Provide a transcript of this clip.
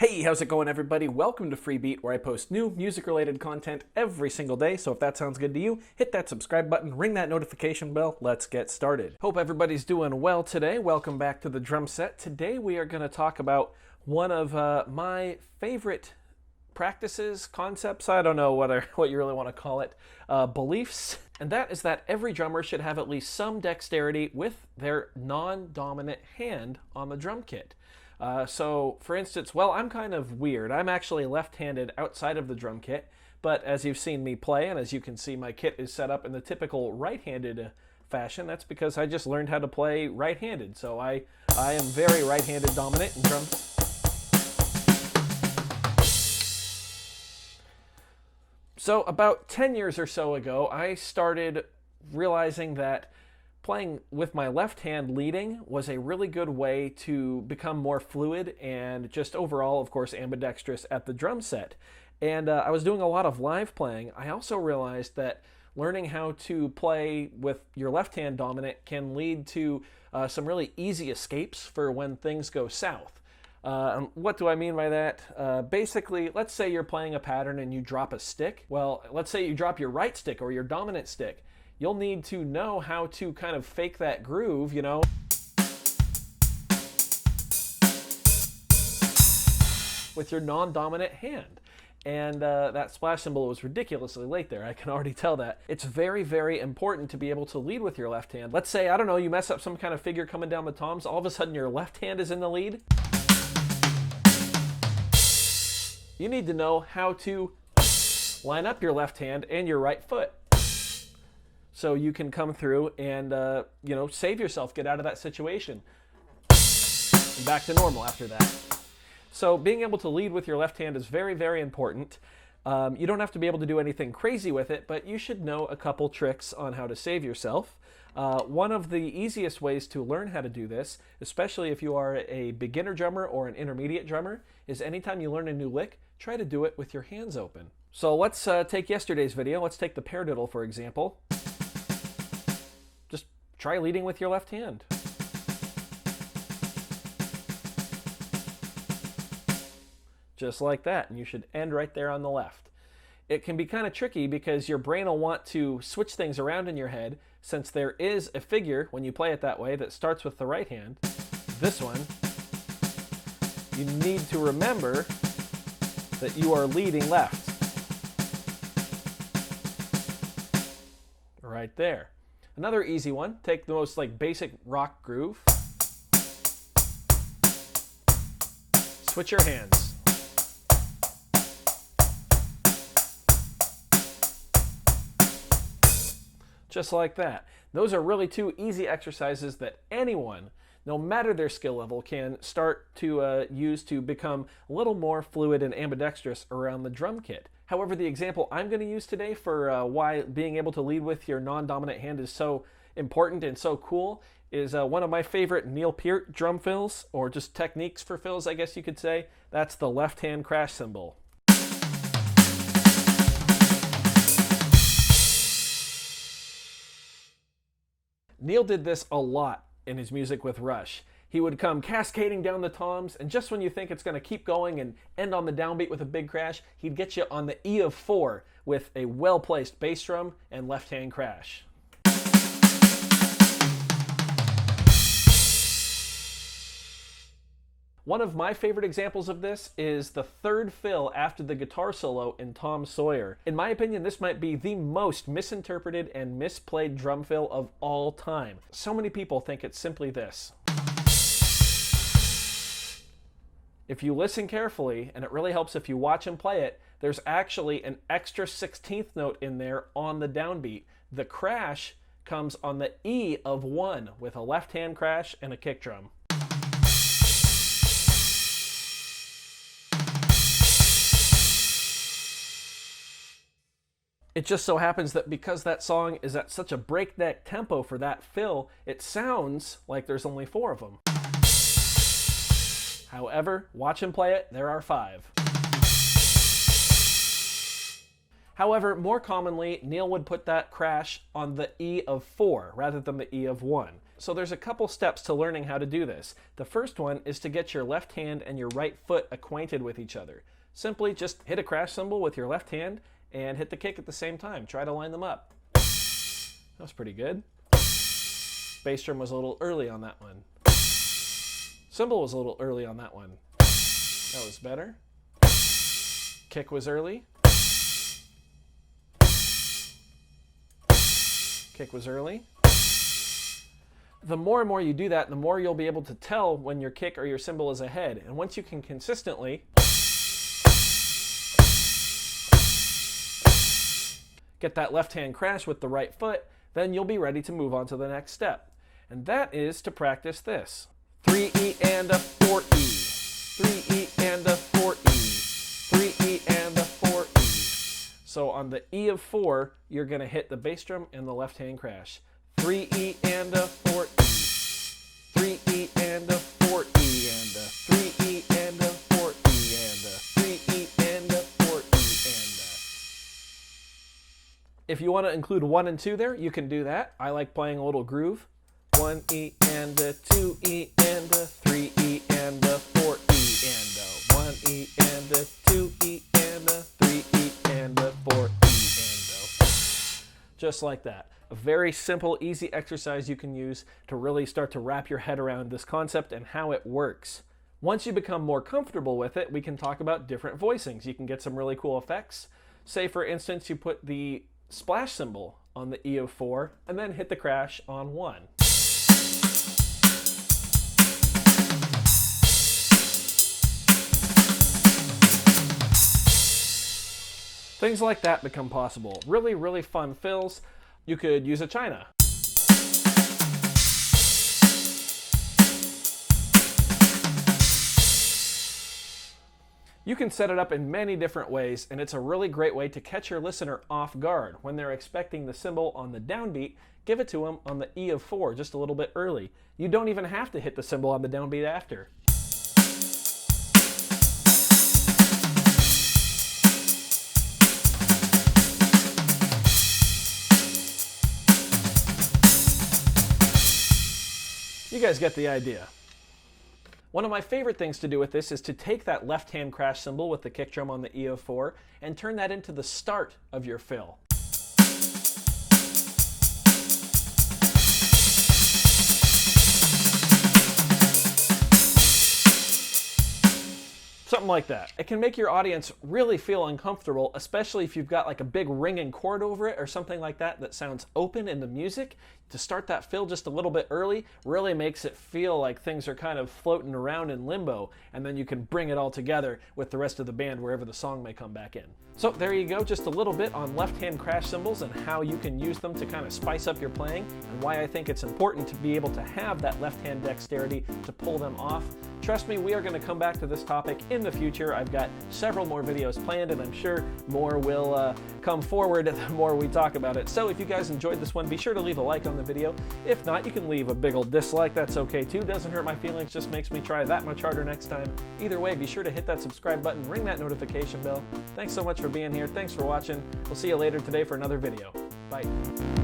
Hey, how's it going, everybody? Welcome to Freebeat, where I post new music-related content every single day. So if that sounds good to you, hit that subscribe button, ring that notification bell. Let's get started. Hope everybody's doing well today. Welcome back to the drum set. Today we are going to talk about one of my favorite practices, concepts, I don't know what you really want to call it, beliefs. And that is that every drummer should have at least some dexterity with their non-dominant hand on the drum kit. So, for instance, well, I'm kind of weird. I'm actually left-handed outside of the drum kit, but as you've seen me play, and as you can see, my kit is set up in the typical right-handed fashion. That's because I just learned how to play right-handed. So I am very right-handed dominant in drums. So about 10 years or so ago, I started realizing that playing with my left hand leading was a really good way to become more fluid and just overall, of course, ambidextrous at the drum set. And I was doing a lot of live playing. I also realized that learning how to play with your left hand dominant can lead to some really easy escapes for when things go south. What do I mean by that? Basically, let's say you're playing a pattern and you drop a stick. Well, let's say you drop your right stick or your dominant stick. You'll need to know how to kind of fake that groove, you know, with your non-dominant hand. And that splash cymbal was ridiculously late there. I can already tell that. It's very, very important to be able to lead with your left hand. Let's say, I don't know, you mess up some kind of figure coming down the toms, all of a sudden your left hand is in the lead. You need to know how to line up your left hand and your right foot, so you can come through and, save yourself, get out of that situation. And back to normal after that. So being able to lead with your left hand is very, very important. You don't have to be able to do anything crazy with it, but you should know a couple tricks on how to save yourself. One of the easiest ways to learn how to do this, especially if you are a beginner drummer or an intermediate drummer, is anytime you learn a new lick, try to do it with your hands open. So let's take yesterday's video. Let's take the paradiddle, for example. Just try leading with your left hand. Just like that, and you should end right there on the left. It can be kind of tricky because your brain will want to switch things around in your head, since there is a figure, when you play it that way, that starts with the right hand. This one, you need to remember that you are leading left. Right there. Another easy one, take the most basic rock groove. Switch your hands. Just like that. Those are really two easy exercises that anyone, no matter their skill level, can start to use to become a little more fluid and ambidextrous around the drum kit. However, the example I'm going to use today for why being able to lead with your non-dominant hand is so important and so cool is one of my favorite Neil Peart drum fills, or just techniques for fills, I guess you could say. That's the left hand crash cymbal. Neil did this a lot in his music with Rush. He would come cascading down the toms, and just when you think it's going to keep going and end on the downbeat with a big crash, he'd get you on the E of 4 with a well-placed bass drum and left-hand crash. One of my favorite examples of this is the third fill after the guitar solo in Tom Sawyer. In my opinion, this might be the most misinterpreted and misplayed drum fill of all time. So many people think it's simply this. If you listen carefully, and it really helps if you watch him play it, there's actually an extra 16th note in there on the downbeat. The crash comes on the E of 1 with a left-hand crash and a kick drum. It just so happens that because that song is at such a breakneck tempo for that fill, it sounds like there's only 4 of them. However, watch him play it, there are 5. However, more commonly, Neil would put that crash on the E of 4 rather than the E of 1. So there's a couple steps to learning how to do this. The first one is to get your left hand and your right foot acquainted with each other. Simply just hit a crash cymbal with your left hand and hit the kick at the same time. Try to line them up. That was pretty good. Bass drum was a little early on that one. Cymbal was a little early on that one. That was better. Kick was early. Kick was early. The more and more you do that, the more you'll be able to tell when your kick or your cymbal is ahead. And once you can consistently get that left hand crash with the right foot, then you'll be ready to move on to the next step. And that is to practice this. 3E and a 4E. 3E and a 4E. 3E and a 4E. So on the E of 4, you're going to hit the bass drum and the left hand crash. 3E and a 4E. 3E and a 4E and a 3E and a 4E and a 3E and a 4E and a. If you want to include 1 and 2 there, you can do that. I like playing a little groove. 1E and a 2E and a 3E and a 4E and a 1E and a 2E and a 3E and a 4E and a. Just like that. A very simple, easy exercise you can use to really start to wrap your head around this concept and how it works. Once you become more comfortable with it, we can talk about different voicings. You can get some really cool effects. Say, for instance, you put the splash cymbal on the E of 4 and then hit the crash on 1. Things like that become possible. Really, really fun fills. You could use a china. You can set it up in many different ways, and it's a really great way to catch your listener off guard. When they're expecting the cymbal on the downbeat, give it to them on the E of 4 just a little bit early. You don't even have to hit the cymbal on the downbeat after. You guys get the idea. One of my favorite things to do with this is to take that left hand crash cymbal with the kick drum on the E of 4 and turn that into the start of your fill. Something like that. It can make your audience really feel uncomfortable, especially if you've got like a big ringing chord over it or something like that that sounds open in the music. To start that fill just a little bit early really makes it feel like things are kind of floating around in limbo, and then you can bring it all together with the rest of the band wherever the song may come back in. So there you go, just a little bit on left-hand crash cymbals and how you can use them to kind of spice up your playing, and why I think it's important to be able to have that left-hand dexterity to pull them off. Trust me, we are going to come back to this topic in the future. I've got several more videos planned, and I'm sure more will come forward the more we talk about it. So if you guys enjoyed this one, be sure to leave a like on the video. If not, you can leave a big old dislike. That's okay too. Doesn't hurt my feelings, just makes me try that much harder next time. Either way, be sure to hit that subscribe button, ring that notification bell. Thanks so much for being here. Thanks for watching. We'll see you later today for another video. Bye.